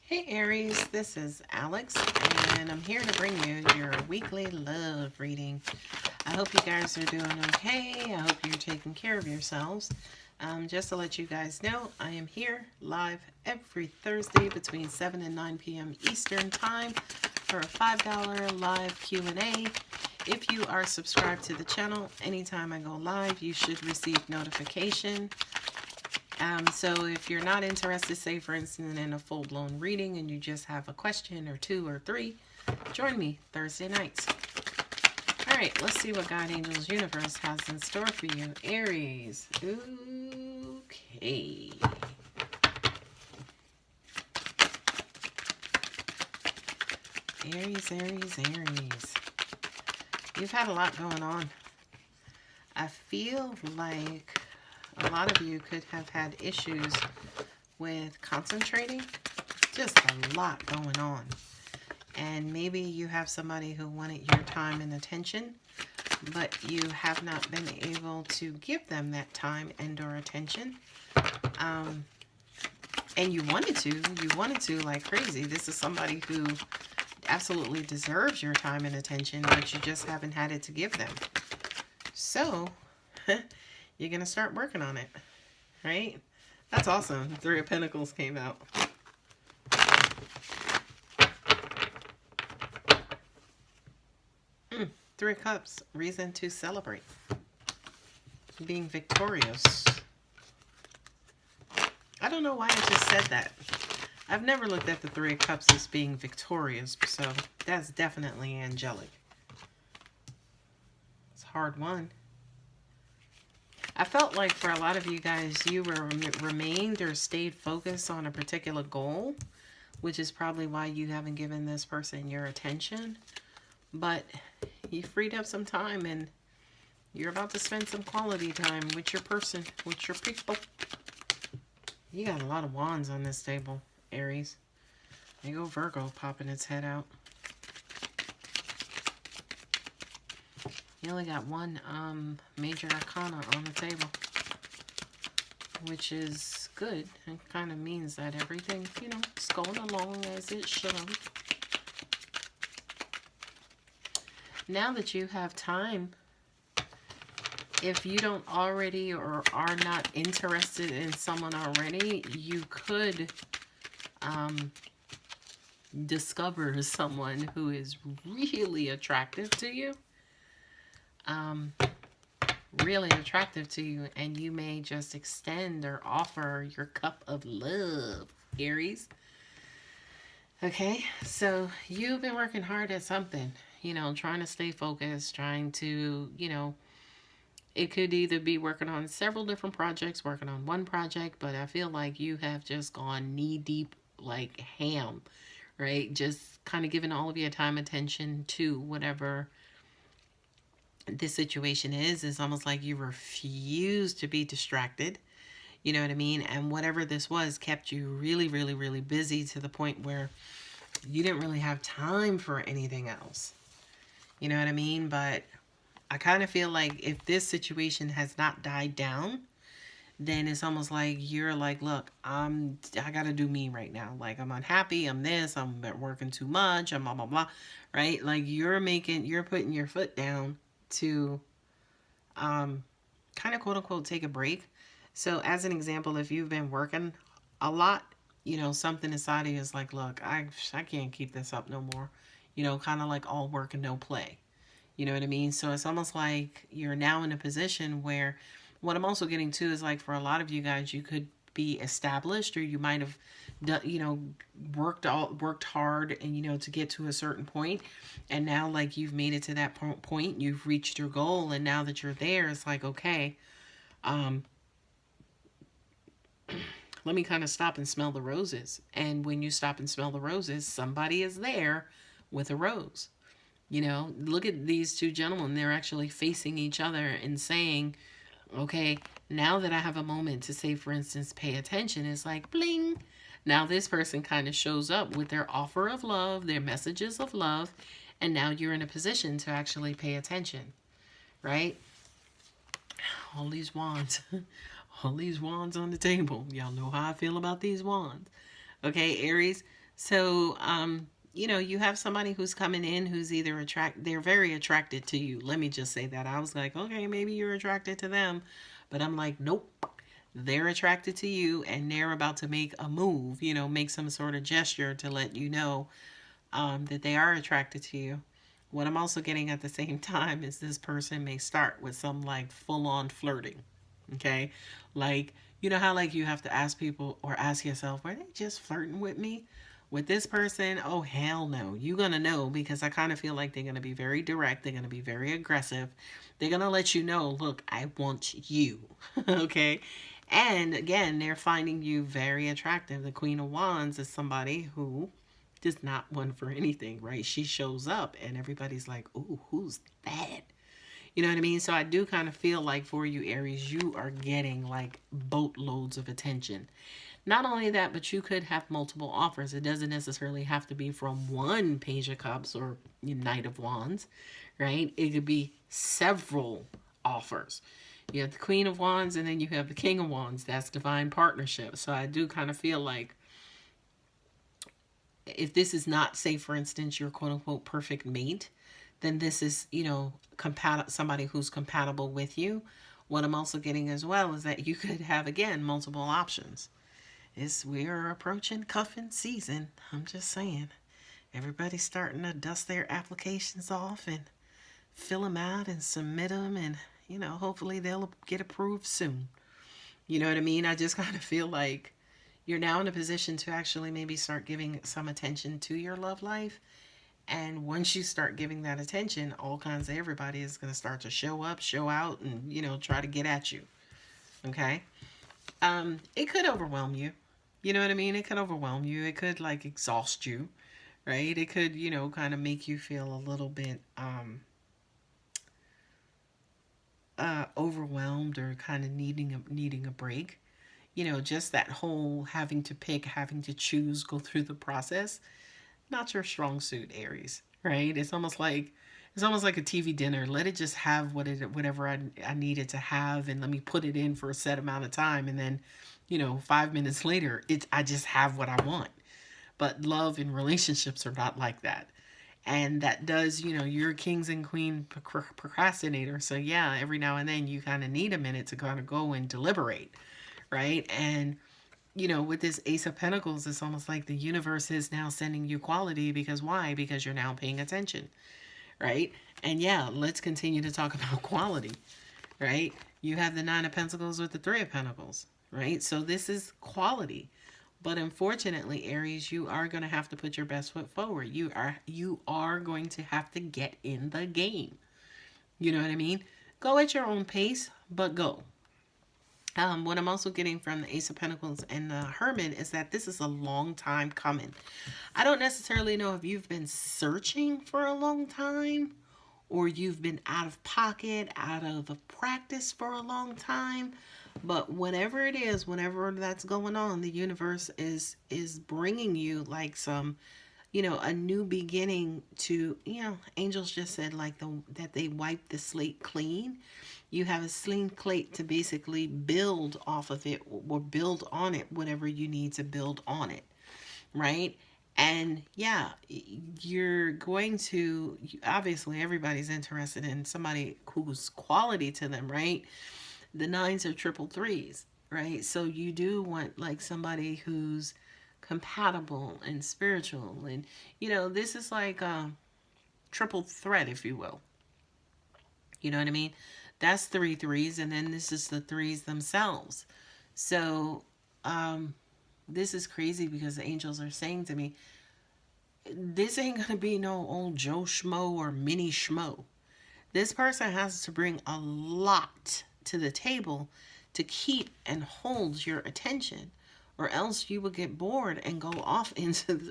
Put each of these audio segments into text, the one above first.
Hey Aries, this is Alex, and I'm here to bring you your weekly love reading. I hope you guys are doing okay. I hope you're taking care of yourselves. Just to let you guys know, I am here live every Thursday between 7 and 9 p.m. Eastern Time for a $5 live Q&A. If you are subscribed to the channel, anytime I go live, you should receive notification. So if you're not interested, say for instance, in a full-blown reading and you just have a question or two or three, join me Thursday nights. All right, let's see what God, Angels, Universe has in store for you. Aries. Okay. Aries, Aries, Aries. You've had a lot going on. I feel like a lot of you could have had issues with concentrating. Just a lot going on. And maybe you have somebody who wanted your time and attention, but you have not been able to give them that time and or attention. And you wanted to like crazy. This is somebody who absolutely deserves your time and attention, but you just haven't had it to give them. So you're going to start working on it, right? That's awesome. Three of Pentacles came out. Three of Cups, reason to celebrate. Being victorious. I don't know why I just said that. I've never looked at the Three of Cups as being victorious, so that's definitely angelic. It's a hard one. I felt like for a lot of you guys, you remained or stayed focused on a particular goal, which is probably why you haven't given this person your attention. But you freed up some time and you're about to spend some quality time with your person, with your people. You got a lot of wands on this table, Aries. There you go, Virgo popping its head out. You only got one major arcana on the table, which is good. It kind of means that everything, is going along as it should. Now that you have time, if you don't already or are not interested in someone already, you could discover someone who is really attractive to you. Really attractive to you, and you may just extend or offer your cup of love, Aries. Okay, so you've been working hard at something, trying to stay focused, trying to, it could either be working on several different projects, working on one project, but I feel like you have just gone knee deep like ham, right? Just kind of giving all of your time, attention to whatever this situation is. It's almost like you refuse to be distracted. You know what I mean? And whatever this was kept you really, really, really busy to the point where you didn't really have time for anything else. You know what I mean? But I kind of feel like if this situation has not died down, then it's almost like you're like, look, I got to do me right now. Like, I'm unhappy. I'm this. I'm working too much. I'm blah, blah, blah. Right? Like, you're putting your foot down to kind of quote unquote take a break. So as an example, if you've been working a lot, something inside of you is like, look, I can't keep this up no more. Kind of like all work and no play. You know what I mean? So it's almost like you're now in a position where what I'm also getting to is like for a lot of you guys, you could be established, or you might have done, worked hard and, to get to a certain point. And now like you've made it to that point, you've reached your goal. And now that you're there, it's like, okay, let me kind of stop and smell the roses. And when you stop and smell the roses, somebody is there with a rose. Look at these two gentlemen. They're actually facing each other and saying, okay, now that I have a moment to say, for instance, pay attention, it's like bling. Now this person kind of shows up with their offer of love, their messages of love, and now you're in a position to actually pay attention, right? All these wands. All these wands on the table. Y'all know how I feel about these wands. Okay, Aries. So, you have somebody who's coming in who's either they're very attracted to you. Let me just say that. I was like, okay, maybe you're attracted to them. But I'm like, nope. They're attracted to you and they're about to make a move, make some sort of gesture to let you know that they are attracted to you. What I'm also getting at the same time is this person may start with some like full on flirting. Okay. Like, you know how like you have to ask people or ask yourself, were they just flirting with me? With this person, oh hell no. You're gonna know because I kind of feel like they're gonna be very direct, they're gonna be very aggressive. They're gonna let you know, look, I want you. Okay. And again, they're finding you very attractive. The Queen of Wands is somebody who does not want for anything, right? She shows up and everybody's like, ooh, who's that? You know what I mean? So I do kind of feel like for you, Aries, you are getting like boatloads of attention. Not only that, but you could have multiple offers. It doesn't necessarily have to be from one Page of Cups or Knight of Wands, right? It could be several offers. You have the Queen of Wands and then you have the King of Wands. That's divine partnership. So I do kind of feel like if this is not, say, for instance, your quote unquote perfect mate, then this is, somebody who's compatible with you. What I'm also getting as well is that you could have, again, multiple options. We are approaching cuffing season. I'm just saying. Everybody's starting to dust their applications off and fill them out and submit them, and hopefully they'll get approved soon. You know what I mean? I just kind of feel like you're now in a position to actually maybe start giving some attention to your love life. And once you start giving that attention, all kinds of everybody is going to start to show up, show out, and try to get at you. Okay. It could overwhelm you. You know what I mean? It could overwhelm you. It could like exhaust you, right? It could, kind of make you feel a little bit overwhelmed or kind of needing a break. Just that whole having to pick, having to choose, go through the process. Not your strong suit, Aries, right? It's almost like a TV dinner. Let it just have whatever I needed to have, and let me put it in for a set amount of time, and then 5 minutes later I just have what I want. But love and relationships are not like that. And that does, you're a kings and queen procrastinator. So yeah, every now and then you kind of need a minute to kind of go and deliberate, right? And with this Ace of Pentacles, it's almost like the universe is now sending you quality. Because why? Because you're now paying attention, right? And yeah, let's continue to talk about quality, right? You have the Nine of Pentacles with the Three of Pentacles, right? So this is quality. But unfortunately, Aries, you are going to have to put your best foot forward. You are going to have to get in the game. You know what I mean? Go at your own pace, but go. What I'm also getting from the Ace of Pentacles and the Hermit is that this is a long time coming. I don't necessarily know if you've been searching for a long time or you've been out of pocket, out of a practice for a long time. But whatever it is, whenever that's going on, the universe is bringing you like some, a new beginning to, angels just said like that they wipe the slate clean. You have a clean slate to basically build off of it or build on it, whatever you need to build on it, right? And yeah, you're going to, obviously everybody's interested in somebody who's quality to them, right? The nines are triple threes, right? So you do want like somebody who's compatible and spiritual. And, this is like a triple threat, if you will. You know what I mean? That's three threes, and then this is the threes themselves. So, this is crazy because the angels are saying to me, this ain't gonna be no old Joe Schmo or mini Schmo. This person has to bring a lot to the table to keep and hold your attention, or else you will get bored and go off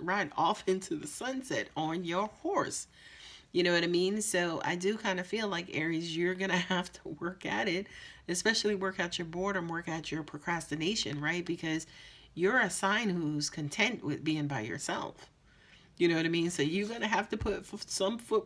ride off into the sunset on your horse. You know what I mean? So I do kind of feel like, Aries, you're going to have to work at it, especially work out your boredom, work out your procrastination, right? Because you're a sign who's content with being by yourself. You know what I mean? So you're going to have to put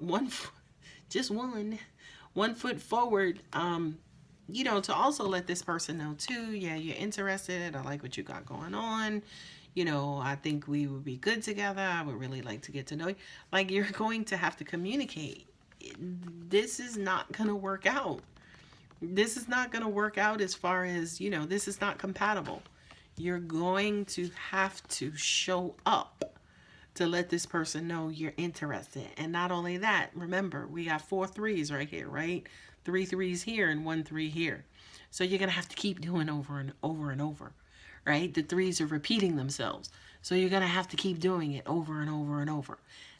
one foot, just one foot forward, to also let this person know too, yeah, you're interested. I like what you got going on. you know, I think we would be good together. I would really like to get to know you. Like, you're going to have to communicate. This is not going to work out. This is not going to work out as far as, you know, this is not compatible. You're going to have to show up to let this person know you're interested. And not only that, remember, we got 4 threes right here, right? 3 threes here and 1 3 here. So you're going to have to keep doing over and over and over, right? The threes are repeating themselves. So you're going to have to keep doing it over and over and over.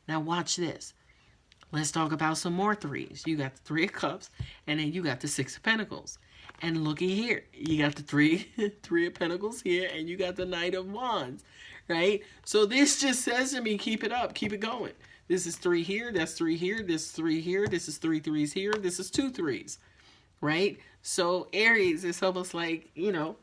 Now watch this. Let's talk about some more threes. You got the 3 of cups, and then you got the 6 of pentacles. And looky here, you got the three of pentacles here, and you got the Knight of Wands, right? So this just says to me, keep it up, keep it going. This is 3 here, that's 3 here, this is 3 here, this is 3 threes here, this is 2 threes, right? So Aries, it's almost like, you know,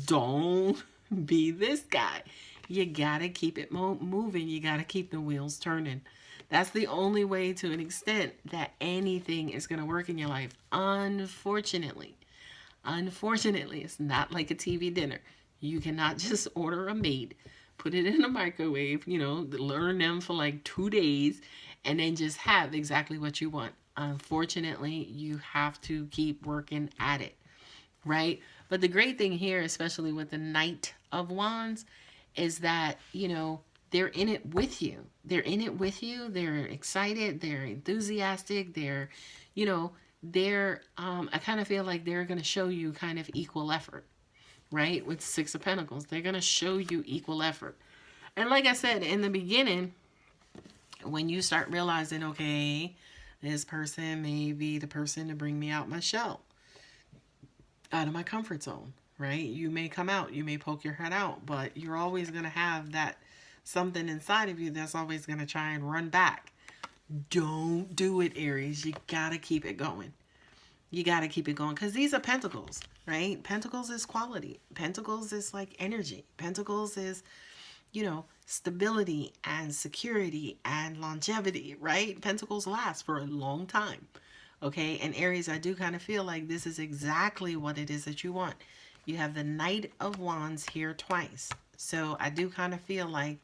don't be this guy. You gotta keep it moving. You gotta keep the wheels turning. That's the only way, to an extent, that anything is gonna work in your life. Unfortunately, it's not like a TV dinner. You cannot just order a maid, put it in a microwave, you know, learn them for like 2 days, and then just have exactly what you want. Unfortunately, you have to keep working at it, right? But the great thing here, especially with the Knight of Wands, is that, you know, they're in it with you. They're in it with you. They're excited. They're enthusiastic. They're, you know, I kind of feel like they're going to show you kind of equal effort, right? With 6 of Pentacles, they're going to show you equal effort. And like I said in the beginning, when you start realizing, okay, this person may be the person to bring me out my shell, out of my comfort zone, right? You may come out, you may poke your head out, but you're always going to have that something inside of you that's always going to try and run back. Don't do it, Aries. You got to keep it going. You got to keep it going, because these are pentacles, right? Pentacles is quality. Pentacles is like energy. Pentacles is, you know, stability and security and longevity, right? Pentacles last for a long time. Okay, and Aries, I do kind of feel like this is exactly what it is that you want. You have the Knight of Wands here twice. So I do kind of feel like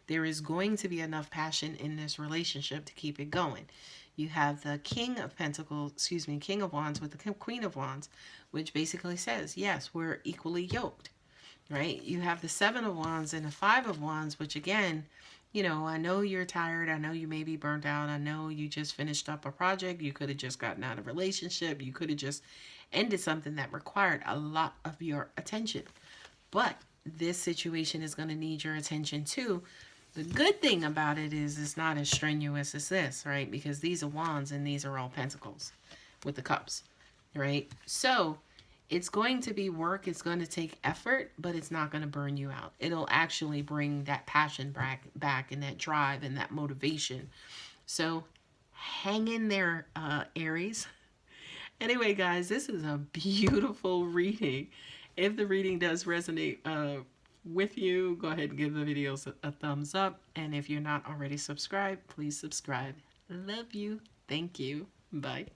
there is going to be enough passion in this relationship to keep it going. You have the King of Pentacles, King of Wands with the Queen of Wands, which basically says, yes, we're equally yoked, right? You have the 7 of Wands and the 5 of Wands, which again, you know, I know you're tired. I know you may be burnt out. I know you just finished up a project. You could have just gotten out of a relationship. You could have just ended something that required a lot of your attention. But this situation is going to need your attention too. The good thing about it is it's not as strenuous as this, right? Because these are wands and these are all pentacles with the cups, right? So it's going to be work. It's going to take effort, but it's not going to burn you out. It'll actually bring that passion back and that drive and that motivation. So hang in there, Aries. Anyway, guys, this is a beautiful reading. If the reading does resonate with you, go ahead and give the videos a thumbs up. And if you're not already subscribed, please subscribe. Love you. Thank you. Bye.